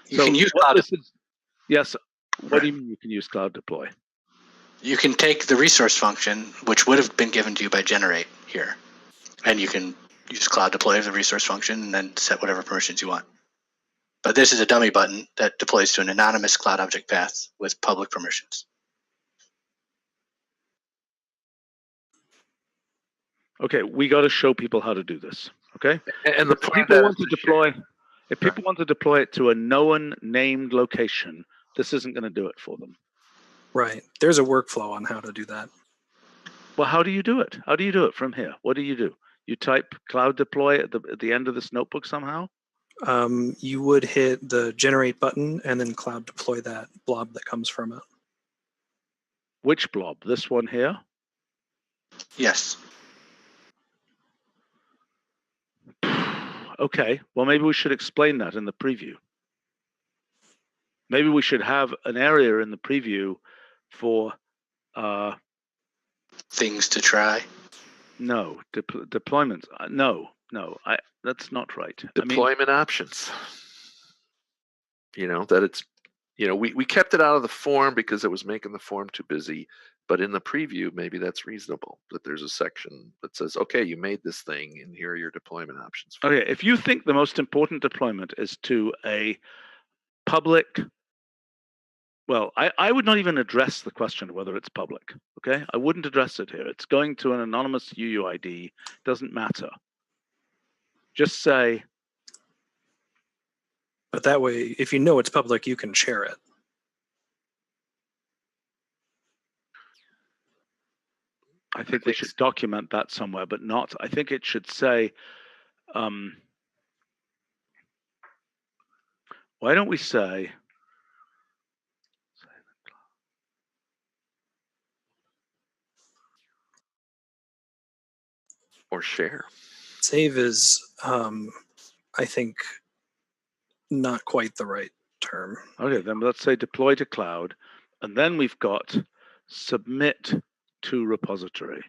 You can use cloud deploy. Yes. What do you mean you can use cloud deploy? You can take the resource function, which would have been given to you by generate here, and you can use cloud deploy of the resource function and then set whatever permissions you want. But this is a dummy button that deploys to an anonymous cloud object path with public permissions. Okay, we got to show people how to do this. Okay, and the point people want to deploy. If people want to deploy it to a known named location, this isn't going to do it for them. Right. There's a workflow on how to do that. Well, how do you do it? How do you do it from here? What do? You type cloud deploy at the end of this notebook somehow? You would hit the generate button and then cloud deploy that blob that comes from it. Which blob? This one here? Yes. Okay. Well, maybe we should explain that in the preview. Maybe we should have an area in the preview for things to try. No, deployments. No, that's not right. Deployment options. That it's, we kept it out of the form because it was making the form too busy. But in the preview, maybe that's reasonable that there's a section that says, okay, you made this thing and here are your deployment options. Okay, if you think the most important deployment is to a public, well, I would not even address the question of whether it's public, okay? I wouldn't address it here. It's going to an anonymous UUID, doesn't matter. Just say. But that way, if you know it's public, you can share it. I think we should document that somewhere, but not, I think it should say, why don't we say, or share. Save is, I think, not quite the right term. Okay, then let's say deploy to cloud, and then we've got submit to repository,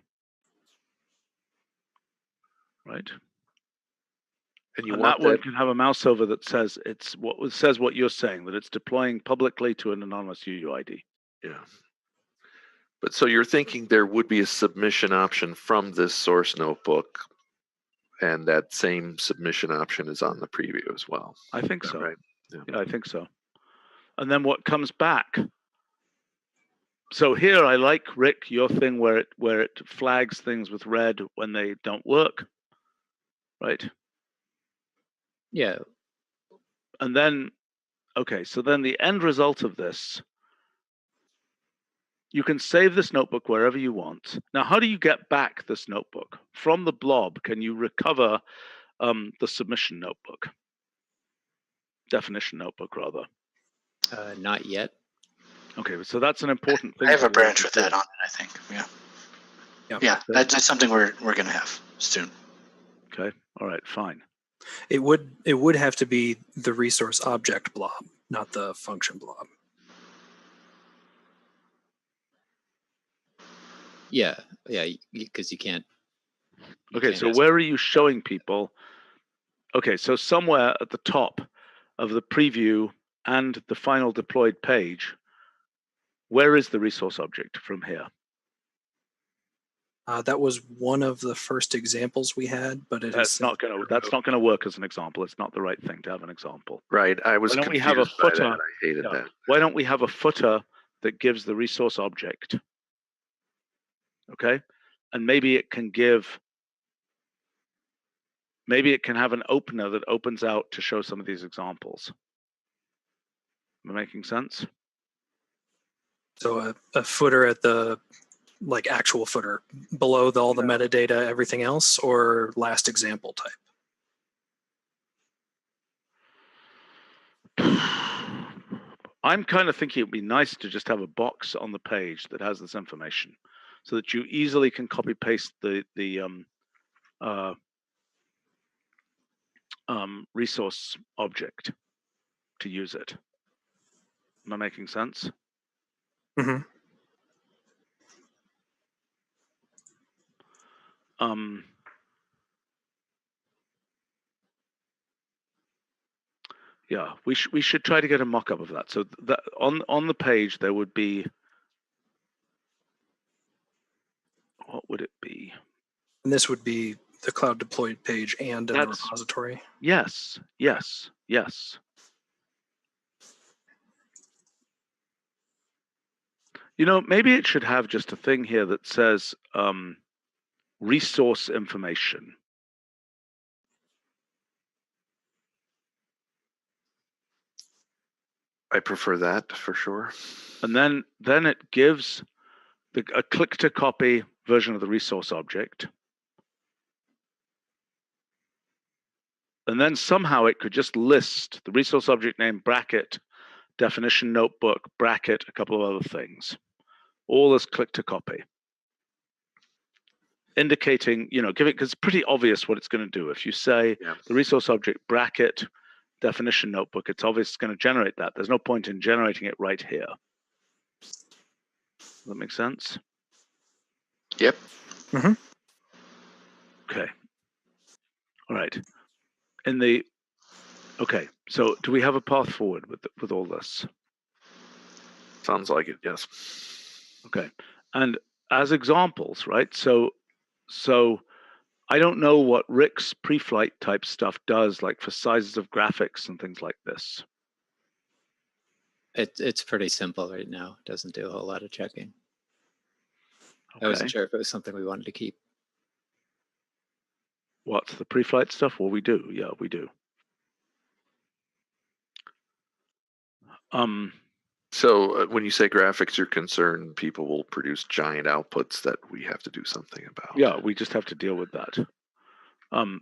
right? And that one can have a mouse over that says what you're saying, that it's deploying publicly to an anonymous UUID. Yeah. But so you're thinking there would be a submission option from this source notebook, and that same submission option is on the preview as well. I think so. Right. Yeah, I think so. And then what comes back? So here I like, Rick, your thing where it flags things with red when they don't work, right? Yeah. And then, okay, so then the end result of this, you can save this notebook wherever you want. Now, how do you get back this notebook? From the blob, can you recover the submission notebook? Definition notebook, rather. Not yet. Okay, so that's an important thing. I have a branch with that on it, I think. Yeah, that's something we're going to have soon. Okay, all right, fine. It would have to be the resource object blob, not the function blob. Yeah, because you can't. Okay, so where are you showing people? Okay, so somewhere at the top of the preview and the final deployed page, where is the resource object from here? That was one of the first examples we had, but that's not going to work as an example. It's not the right thing to have an example. Right. I was confused. Why don't we have a footer? I hated that. Why don't we have a footer that gives the resource object? Okay, and maybe it can give maybe it can have an opener that opens out to show some of these examples. Am I making sense? So a footer at the like actual footer below all the metadata, everything else, or last example type? I'm kind of thinking it'd be nice to just have a box on the page that has this information, so that you easily can copy paste the resource object to use it. Am I making sense? Mm-hmm. Yeah, we should try to get a mock-up of that. So that on the page there would be, what would it be? And this would be the cloud deployed page and in the That's- repository. Yes. You know, maybe it should have just a thing here that says resource information. I prefer that for sure. And then it gives a click to copy version of the resource object. And then somehow it could just list the resource object name bracket, definition notebook, bracket, a couple of other things. All as click to copy. Indicating, you know, give it, because it's pretty obvious what it's going to do. If you say the resource object bracket, definition notebook, it's obvious it's going to generate that. There's no point in generating it right here. Does that make sense? Yep. Mm-hmm. Okay. All right. Okay, so do we have a path forward with all this? Sounds like it, yes. Okay. And as examples, right? So I don't know what Rick's pre-flight type stuff does, like for sizes of graphics and things like this. It's pretty simple right now. It doesn't do a whole lot of checking. Okay. I wasn't sure if it was something we wanted to keep. What's the pre-flight stuff? Well, we do. Yeah, we do. So when you say graphics, you're concerned people will produce giant outputs that we have to do something about. Yeah, we just have to deal with that.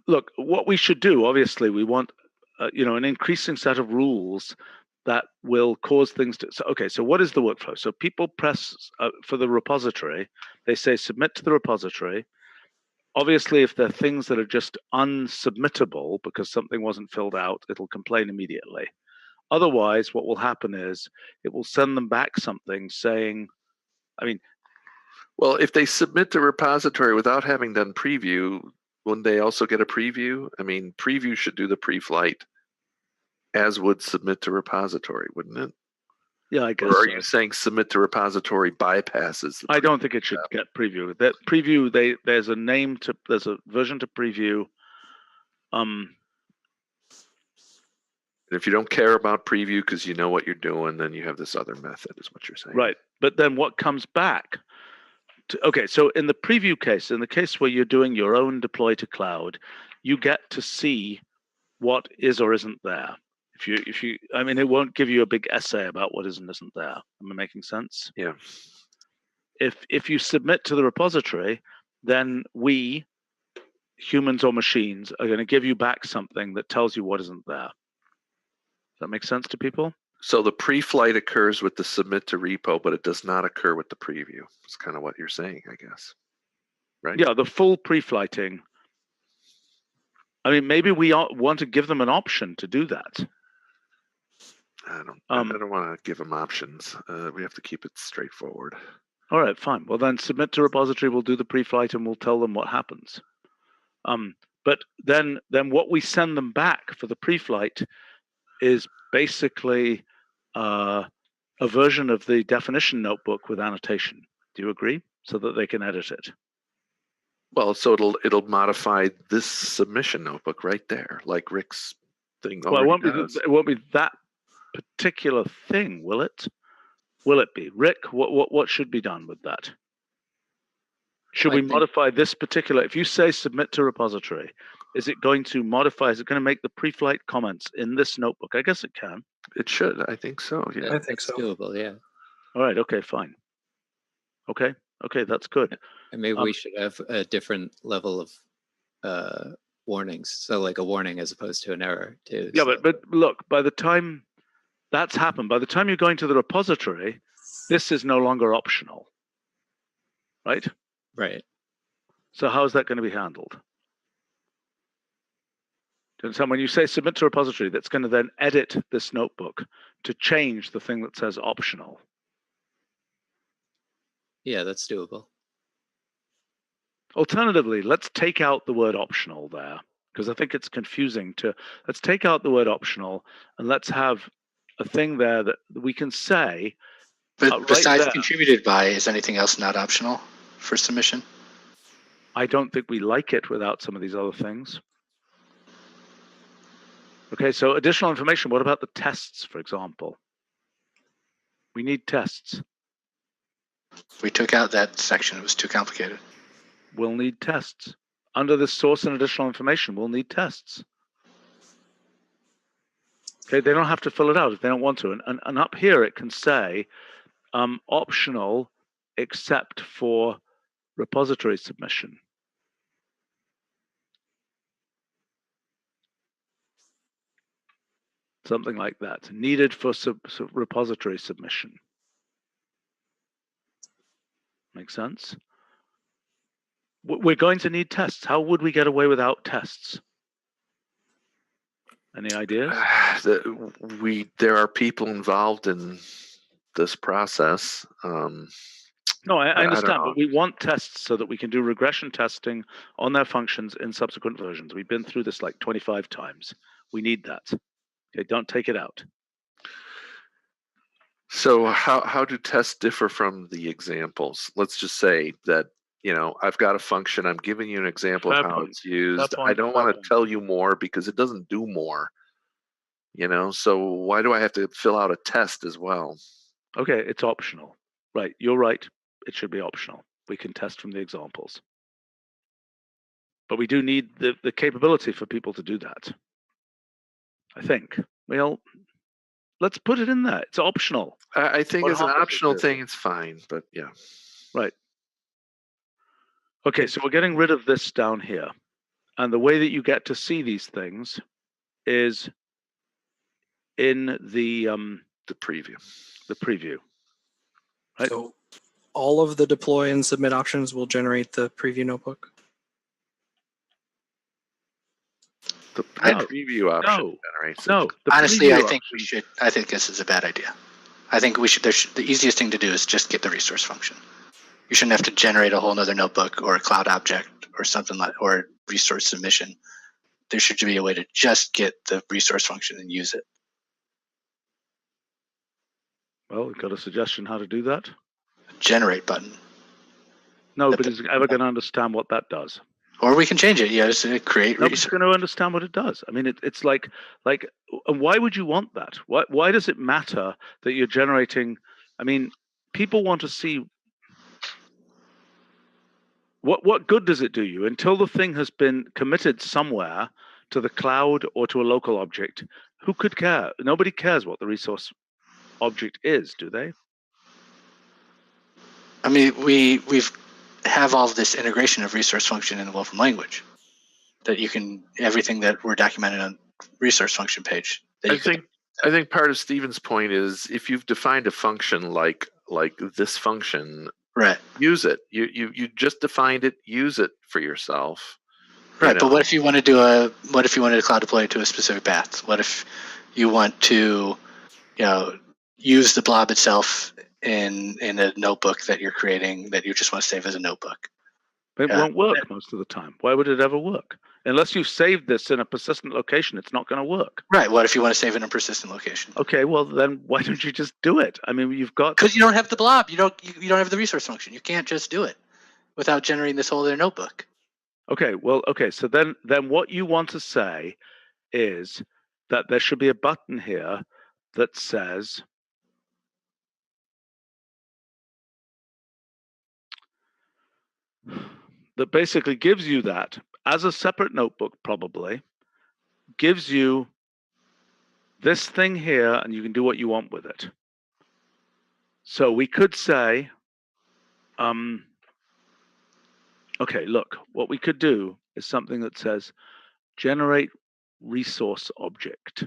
Look, what we should do, obviously, we want an increasing set of rules that will cause things to. So what is the workflow? So people press for the repository. They say submit to the repository. Obviously, if there are things that are just unsubmittable because something wasn't filled out, it'll complain immediately. Otherwise, what will happen is it will send them back something saying, well, if they submit to repository without having done preview, wouldn't they also get a preview? I mean, preview should do the pre-flight, as would submit to repository, wouldn't it? Yeah, I guess. Or are you saying submit to repository bypasses? I don't think it should get preview. That preview, there's a version to preview. If you don't care about preview because you know what you're doing, then you have this other method, is what you're saying. Right. But then what comes back? So in the preview case, in the case where you're doing your own deploy to cloud, you get to see what is or isn't there. It won't give you a big essay about what is and isn't there. Am I making sense? Yeah. If you submit to the repository, then we, humans or machines, are going to give you back something that tells you what isn't there. Does that make sense to people? So the pre-flight occurs with the submit to repo, but it does not occur with the preview. It's kind of what you're saying, I guess. Right? Yeah, the full pre-flighting. Maybe we want to give them an option to do that. I don't want to give them options. We have to keep it straightforward. All right, fine. Well, then submit to repository. We'll do the pre-flight and we'll tell them what happens. But then what we send them back for the pre-flight is basically a version of the definition notebook with annotation. Do you agree? So that they can edit it. Well, so it'll modify this submission notebook right there, like Rick's thing. Well, it won't be that particular thing, will it? Will it be? Rick, what should be done with that? Should we modify this particular? If you say submit to repository, Is it going to modify? Is it going to make the pre-flight comments in this notebook? I guess it can. It should. I think so. Yeah. I think That's so. doable, yeah. All right. Okay. Fine. Okay. Okay. That's good. And maybe we should have a different level of warnings. So like a warning as opposed to an error too. Yeah, so- but look, by the time that's happened, by the time you're going to the repository, this is no longer optional, right? Right. So how is that going to be handled? Do you understand? When you say submit to repository, that's going to then edit this notebook to change the thing that says optional. Yeah, that's doable. Alternatively, let's take out the word optional there, because I think it's confusing to, let's take out the word optional and let's have a thing there that we can say. But right besides there. contributed by, is anything else not optional for submission? I don't think we like it without some of these other things. Okay, so additional information. What about the tests, for example? We need tests. We took out that section. It was too complicated. We'll need tests. Under this source and additional information, we'll need tests. Okay, they don't have to fill it out if they don't want to. And up here, it can say optional except for repository submission. Something like that. Needed for repository submission. Make sense? We're going to need tests. How would we get away without tests? Any ideas? There are people involved in this process. No, I don't understand, know. but we want tests so that we can do regression testing on their functions in subsequent versions. We've been through this like 25 times. We need that. Okay, don't take it out. So how do tests differ from the examples? Let's just say that, I've got a function. I'm giving you an example Fair of how point. it's used. Fair I point, don't fair want point. to tell you more because it doesn't do more. So why do I have to fill out a test as well? Okay, it's optional. Right, you're right. It should be optional. We can test from the examples. But we do need the capability for people to do that. I think. Well, let's put it in there. It's optional. I think What as an harm does it optional do? thing, it's fine. But yeah. Right. Okay, so we're getting rid of this down here. And the way that you get to see these things is in the preview. The preview. Right? So all of the deploy and submit options will generate the preview notebook? The No, preview option no, generates. No. The Honestly, preview I think we option- should. I think this is a bad idea. I think we should. The easiest thing to do is just get the resource function. You shouldn't have to generate a whole nother notebook or a cloud object or something like, or resource submission. There should be a way to just get the resource function and use it. Well, we've got a suggestion how to do that. Generate button. No, but is it ever going to understand what that does? Or we can change it. Yeah, just create Nobody's resource. going to understand what it does. I mean, it's like, and why would you want that? Why does it matter that you're generating? I mean, people want to see what good does it do you until the thing has been committed somewhere to the cloud or to a local object. Who could care? Nobody cares what the resource object is, do they? I mean, we've have all of this integration of resource function in the Wolfram language that you can, everything that we're documenting on resource function page. I think part of Stephen's point is if you've defined a function like this function, right, use it. You just defined it, use it for yourself. Right, but what if you want to cloud deploy to a specific path? What if you want to, use the blob itself in a notebook that you're creating that you just want to save as a notebook? It won't work most of the time. Why would it ever work? Unless you've saved this in a persistent location, it's not going to work. Right. What if you want to save it in a persistent location? Okay, well then why don't you just do it? I mean, you've got because you don't have the blob. You don't have the resource function. You can't just do it without generating this whole other notebook. Okay, well, okay. So then what you want to say is that there should be a button here that says that basically gives you that as a separate notebook, probably gives you this thing here, and you can do what you want with it. So we could say, okay, look, what we could do is something that says generate resource object.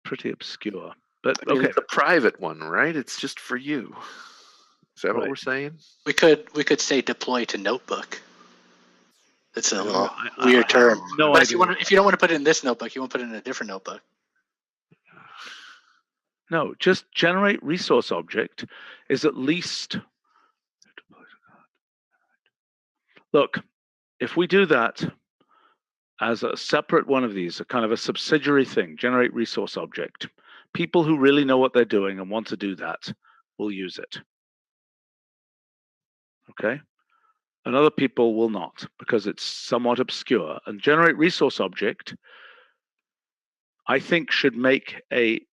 Pretty obscure, but I mean, okay. it's a private one, right? It's just for you. Is that what Right. we're saying? We could say deploy to notebook. It's a little I weird have term. no But idea. if you don't want to put it in this notebook, you want to put it in a different notebook. No, just generate resource object is at least. Look, if we do that as a separate one of these, a kind of a subsidiary thing, generate resource object, people who really know what they're doing and want to do that will use it. Okay? And other people will not, because it's somewhat obscure. And generate resource object, I think, should make a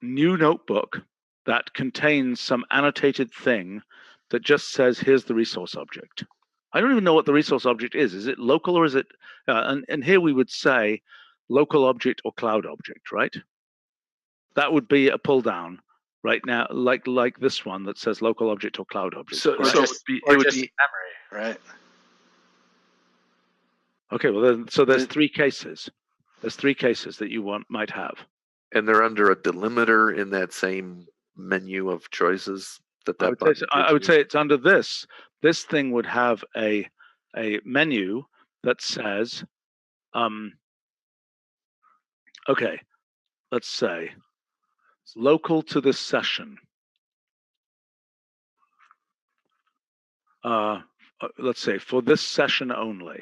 new notebook that contains some annotated thing that just says, here's the resource object. I don't even know what the resource object is. Is it local or is it, and here we would say local object or cloud object, right? That would be a pull down right now, like this one that says local object or cloud object. So, Or so just, it or would just be memory, right? Okay, well, then, so there's three cases. There's three cases that you might have. and they're under a delimiter in that same menu of choices that I button would gives say you. it's under this. This thing would have a menu that says, okay, let's say local to this session. Let's say for this session only.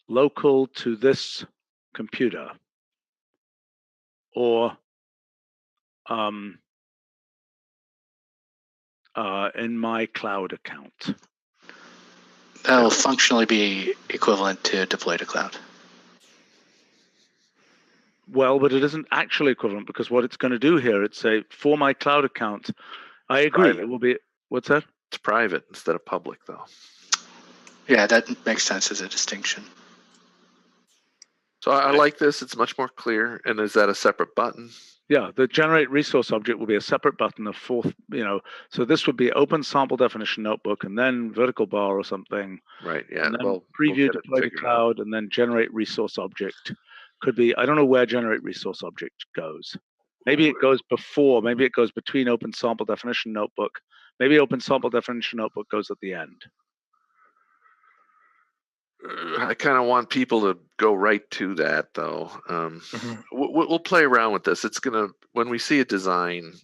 Local to this computer, or in my cloud account. That'll functionally be equivalent to deploy to cloud. Well, but it isn't actually equivalent, because what it's going to do here, it's say for my cloud account. I agree. private. It will be, what's that? It's private instead of public, though. Yeah, that makes sense as a distinction. So I like this. It's much more clear. And is that a separate button? Yeah, the generate resource object will be a separate button, a fourth, so this would be open sample definition notebook and then vertical bar or something. Right. Yeah. And then Well, preview we'll get it deploy to figured out. cloud and then generate resource object. Could be, I don't know where generate resource object goes. Maybe it goes before, maybe it goes between open sample definition notebook. Maybe open sample definition notebook goes at the end. I kind of want people to go right to that, though. We'll play around with this. It's gonna, when we see a design,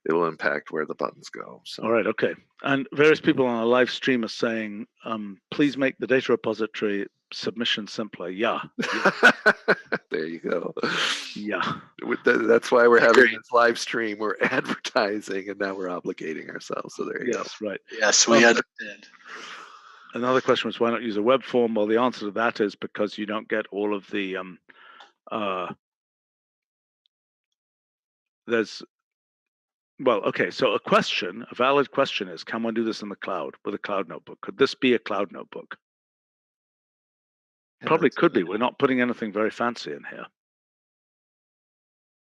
it will impact where the buttons go. So. All right, okay. And various people on our live stream are saying, please make the data repository submission simpler. Yeah. There you go. Yeah. That's why we're having this live stream. We're advertising, and now we're obligating ourselves. So there you go. Yes, right. Yes, we understand. Another question was, why not use a web form? Well, the answer to that is because you don't get all of the so a valid question is, can one do this in the cloud with a cloud notebook? Could this be a cloud notebook? Probably could be. We're not putting anything very fancy in here.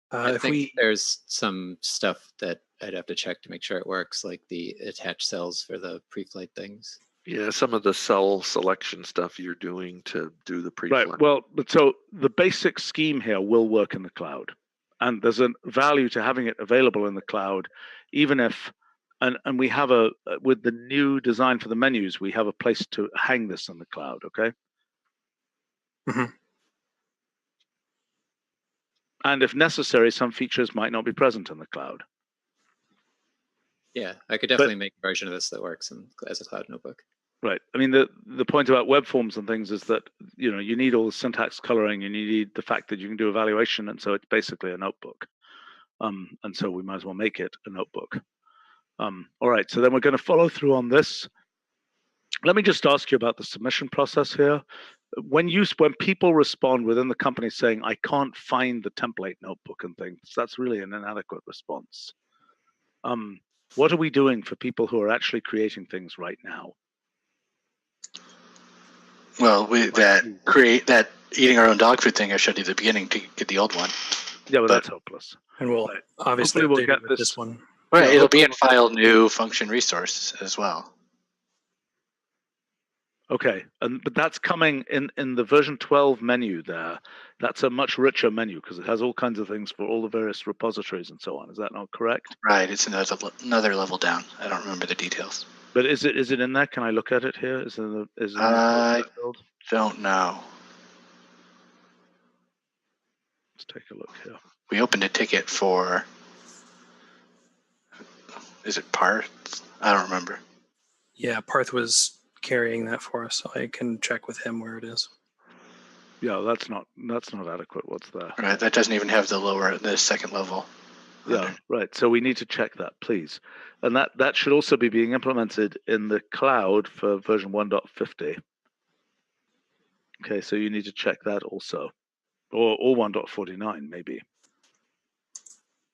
I think there's some stuff that I'd have to check to make sure it works, like the attached cells for the pre-flight things. Yeah, some of the cell selection stuff you're doing to do the pre-flight. Right. Well, but so the basic scheme here will work in the cloud, and there's a value to having it available in the cloud, even if, and we have with the new design for the menus, we have a place to hang this in the cloud. Okay. Mm-hmm. And if necessary, some features might not be present in the cloud. Yeah, I could definitely make a version of this that works as a cloud notebook. Right. I mean, the point about web forms and things is that, you need all the syntax coloring and you need the fact that you can do evaluation. And so it's basically a notebook. And so we might as well make it a notebook. All right. So then we're going to follow through on this. Let me just ask you about the submission process here. when people respond within the company saying, I can't find the template notebook and things, that's really an inadequate response. What are we doing for people who are actually creating things right now? Well, that eating our own dog food thing I showed you at the beginning to get the old one. Yeah, well, that's hopeless. And we'll obviously Hopefully we'll update get it with this- this one. Right, Yeah, it'll be in file new function resource as well. Okay, but that's coming in the version 12 menu there. That's a much richer menu because it has all kinds of things for all the various repositories and so on. Is that not correct? Right, it's another level down. I don't remember the details. But is it in there? Can I look at it here? Is it in the I build? don't know. Let's take a look here. We opened a ticket for, is it Parth? I don't remember. Yeah, Parth was carrying that for us, so I can check with him where it is. Yeah, that's not adequate. What's there? Right, that doesn't even have the second level. Yeah, right. So we need to check that, please. And that should also be being implemented in the cloud for version 1.50. Okay, so you need to check that also. Or 1.49 maybe.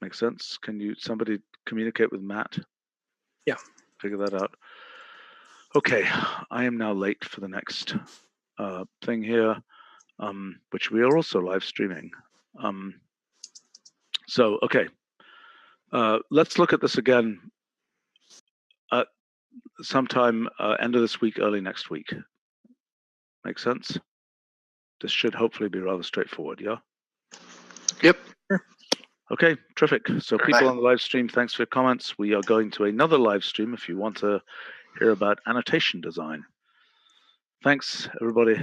Makes sense? Can somebody communicate with Matt? Yeah. Figure that out. Okay, I am now late for the next thing here, which we are also live streaming. So, okay, let's look at this again sometime end of this week, early next week. Make sense? This should hopefully be rather straightforward, yeah? Yep. Okay, terrific. So people on the live stream, thanks for your comments. We are going to another live stream if you want to hear about annotation design. Thanks, everybody.